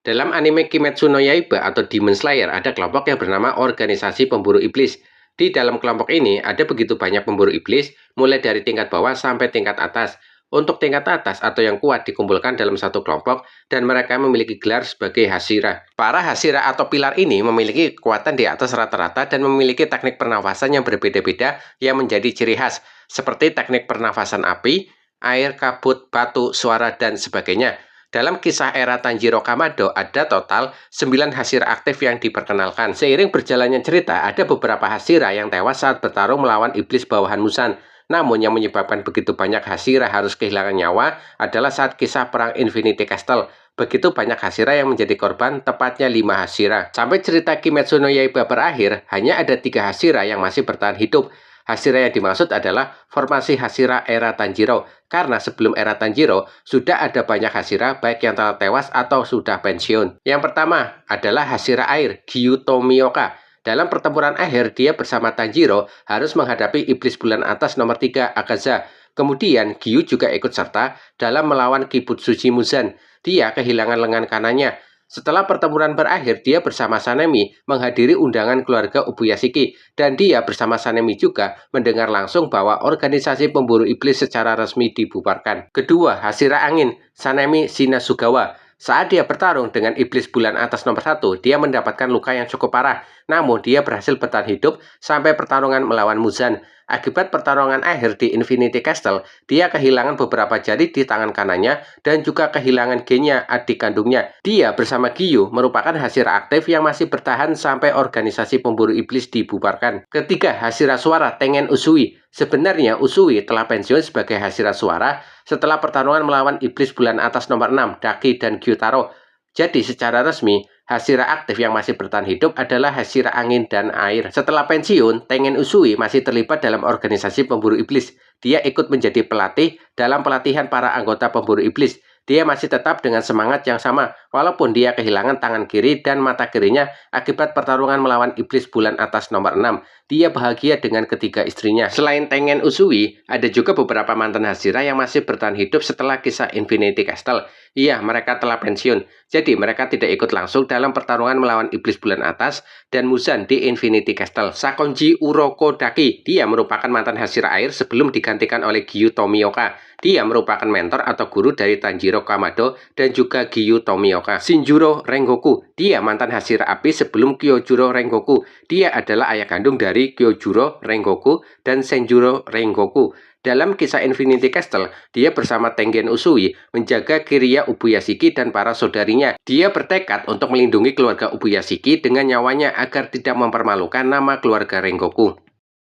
Dalam anime Kimetsu no Yaiba atau Demon Slayer, ada kelompok yang bernama Organisasi Pemburu Iblis. Di dalam kelompok ini, ada begitu banyak pemburu iblis, mulai dari tingkat bawah sampai tingkat atas. Untuk tingkat atas atau yang kuat dikumpulkan dalam satu kelompok, dan mereka memiliki gelar sebagai Hashira. Para Hashira atau pilar ini memiliki kekuatan di atas rata-rata dan memiliki teknik pernafasan yang berbeda-beda yang menjadi ciri khas, seperti teknik pernafasan api, air, kabut, batu, suara, dan sebagainya. Dalam kisah era Tanjiro Kamado, ada total 9 Hashira aktif yang diperkenalkan. Seiring berjalannya cerita, ada beberapa Hashira yang tewas saat bertarung melawan iblis bawahan Musan. Namun yang menyebabkan begitu banyak Hashira harus kehilangan nyawa adalah saat kisah perang Infinity Castle. Begitu banyak Hashira yang menjadi korban, tepatnya 5 Hashira. Sampai cerita Kimetsu no Yaiba berakhir, hanya ada 3 Hashira yang masih bertahan hidup. Hashira yang dimaksud adalah formasi Hashira era Tanjiro, karena sebelum era Tanjiro, sudah ada banyak Hashira baik yang telah tewas atau sudah pensiun. Yang pertama adalah Hashira air, Gyu Tomioka. Dalam pertempuran akhir, dia bersama Tanjiro harus menghadapi iblis bulan atas nomor 3, Akaza. Kemudian, Gyu juga ikut serta dalam melawan Kibutsuji Muzan. Dia kehilangan lengan kanannya. Setelah pertempuran berakhir, dia bersama Sanemi menghadiri undangan keluarga Ubuyashiki, dan dia bersama Sanemi juga mendengar langsung bahwa organisasi pemburu iblis secara resmi dibubarkan. Kedua, Hashira angin, Sanemi Shinasugawa. Saat dia bertarung dengan iblis bulan atas nomor 1, dia mendapatkan luka yang cukup parah. Namun, dia berhasil bertahan hidup sampai pertarungan melawan Muzan. Akibat pertarungan akhir di Infinity Castle, dia kehilangan beberapa jari di tangan kanannya dan juga kehilangan gennya adik kandungnya. Dia bersama Gyu merupakan Hashira aktif yang masih bertahan sampai organisasi pemburu iblis dibubarkan. Ketiga, Hashira suara Tengen Uzui. Sebenarnya Uzui telah pensiun sebagai Hashira suara setelah pertarungan melawan iblis bulan atas nomor 6, Daki dan Gyutaro. Jadi secara resmi, Hashira aktif yang masih bertahan hidup adalah Hashira angin dan air. Setelah pensiun, Tengen Uzui masih terlibat dalam organisasi pemburu iblis. Dia ikut menjadi pelatih dalam pelatihan para anggota pemburu iblis. Dia masih tetap dengan semangat yang sama, walaupun dia kehilangan tangan kiri dan mata kirinya akibat pertarungan melawan iblis bulan atas nomor 6. Dia bahagia dengan ketiga istrinya. Selain Tengen Uzui, ada juga beberapa mantan Hashira yang masih bertahan hidup setelah kisah Infinity Castle. Iya, mereka telah pensiun. Jadi mereka tidak ikut langsung dalam pertarungan melawan iblis bulan atas dan Muzan di Infinity Castle. Sakonji Urokodaki, dia merupakan mantan Hashira air sebelum digantikan oleh Gyu Tomioka. Dia merupakan mentor atau guru dari Tanjiro Kamado dan juga Gyu Tomioka. Shinjuro Rengoku, dia mantan Hashira api sebelum Kyojuro Rengoku. Dia adalah ayah kandung dari Kyojuro Rengoku dan Senjuro Rengoku. Dalam kisah Infinity Castle, dia bersama Tengen Uzui menjaga Kiriya Ubuyashiki dan para saudarinya. Dia bertekad untuk melindungi keluarga Ubuyashiki dengan nyawanya agar tidak mempermalukan nama keluarga Rengoku.